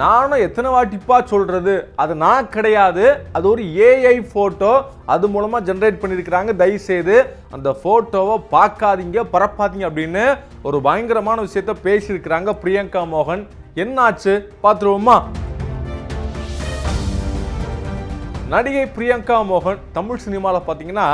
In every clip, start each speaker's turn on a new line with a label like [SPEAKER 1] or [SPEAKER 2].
[SPEAKER 1] நானும் எத்தனை வாட்டிப்பா சொல்றது, அது நான் கிடையாது, அது ஒரு ஏஐ போட்டோ, அது மூலமா ஜெனரேட் பண்ணியிருக்கிறாங்க, தயவுசெய்து அந்த போட்டோவை பார்க்காதீங்க, பரப்பாதீங்க அப்படின்னு ஒரு பயங்கரமான விஷயத்த பேசியிருக்கிறாங்க பிரியங்கா மோகன். என்னாச்சு பார்த்துருவோமா? நடிகை பிரியங்கா மோகன் தமிழ் சினிமாவில் பார்த்தீங்கன்னா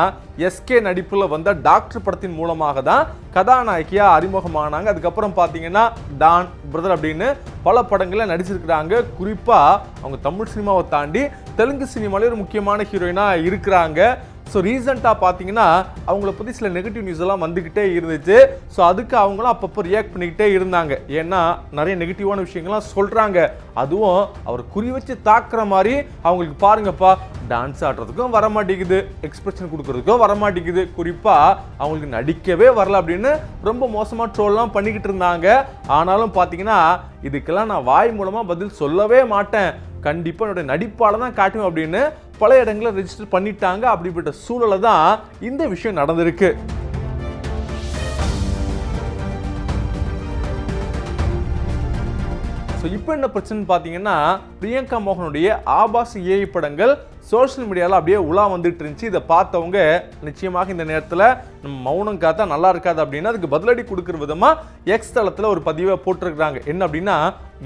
[SPEAKER 1] எஸ்கே நடிப்பில் வந்த டாக்டர் படத்தின் மூலமாக தான் கதாநாயகியாக அறிமுகமானாங்க. அதுக்கப்புறம் பார்த்தீங்கன்னா டான், பிரதர் அப்படின்னு பல படங்களில் நடிச்சிருக்கிறாங்க. குறிப்பாக அவங்க தமிழ் சினிமாவை தாண்டி தெலுங்கு சினிமாவிலே ஒரு முக்கியமான ஹீரோயினாக இருக்கிறாங்க. ஸோ ரீசெண்டாக பார்த்தீங்கன்னா அவங்கள பற்றி சில நெகட்டிவ் நியூஸ் எல்லாம் வந்துக்கிட்டே இருந்துச்சு. ஸோ அதுக்கு அவங்களும் அப்பப்போ ரியாக்ட் பண்ணிக்கிட்டே இருந்தாங்க. ஏன்னா நிறைய நெகட்டிவான விஷயங்கள்லாம் சொல்கிறாங்க. அதுவும் அவர் குறி வச்சு தாக்குற மாதிரி அவங்களுக்கு பாருங்கப்பா, டான்ஸ் ஆடுறதுக்கும் வர மாட்டேங்குது, எக்ஸ்பிரஷன் கொடுக்கறதுக்கும் வர மாட்டேங்குது, குறிப்பாக அவங்களுக்கு நடிக்கவே வரல அப்படின்னு ரொம்ப மோசமாக ட்ரோல்லாம் பண்ணிக்கிட்டு இருந்தாங்க. ஆனாலும் பார்த்தீங்கன்னா இதுக்கெல்லாம் நான் வாய் மூலமாக பதில் சொல்லவே மாட்டேன், கண்டிப்பாக என்னோட நடிப்பால் தான் காட்டுவேன் அப்படின்னு பல இடங்களில் ரெஜிஸ்டர் பண்ணிட்டாங்க. அப்படிப்பட்ட சூழலை தான் இந்த விஷயம் நடந்திருக்கு. ஸோ இப்போ என்ன பிரச்சனைன்னு பார்த்தீங்கன்னா பிரியங்கா மோகனுடைய ஆபாச ஏஐ படங்கள் சோஷியல் மீடியாவில் அப்படியே உலா வந்துட்டு இருந்துச்சு. இதை பார்த்தவங்க நிச்சயமாக இந்த நேரத்தில் நம்ம மௌனம் காத்தா நல்லா இருக்காது அப்படின்னு அதுக்கு பதிலடி கொடுக்குற விதமாக எக்ஸ் தளத்தில் ஒரு பதிவை போட்டிருக்கிறாங்க. என்ன அப்படின்னா,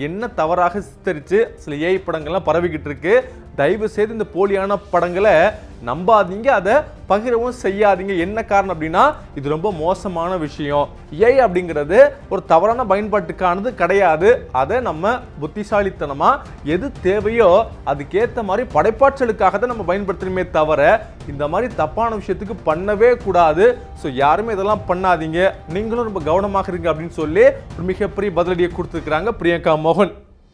[SPEAKER 1] என்ன தவறாக சித்தரித்து சில ஏஐ படங்கள்லாம் பரவிக்கிட்டு இருக்கு, தயவு செய்து இந்த போலியான படங்களை நம்பாதீங்க, அதை பகிரவும் செய்யாதீங்க. என்ன காரணம் அப்படின்னா இது ரொம்ப மோசமான விஷயம். ஏஐ அப்படிங்கிறது ஒரு தவறான பயன்பாட்டுக்கானது கிடையாது. அதை நம்ம புத்திசாலித்தனமாக எது தேவையோ அதுக்கேற்ற மாதிரி படைப்பாற்றலுக்காக தான் நம்ம பயன்படுத்தணுமே தவிர இந்த மாதிரி தப்பான விஷயத்துக்கு பண்ணவே கூடாது. ஸோ யாருமே இதெல்லாம் பண்ணாதீங்க, நீங்களும் ரொம்ப கவனமாக இருங்க அப்படின்னு சொல்லி ஒரு மிகப்பெரிய பதிலடியை கொடுத்துருக்கிறாங்க பிரியங்கா மோகன்.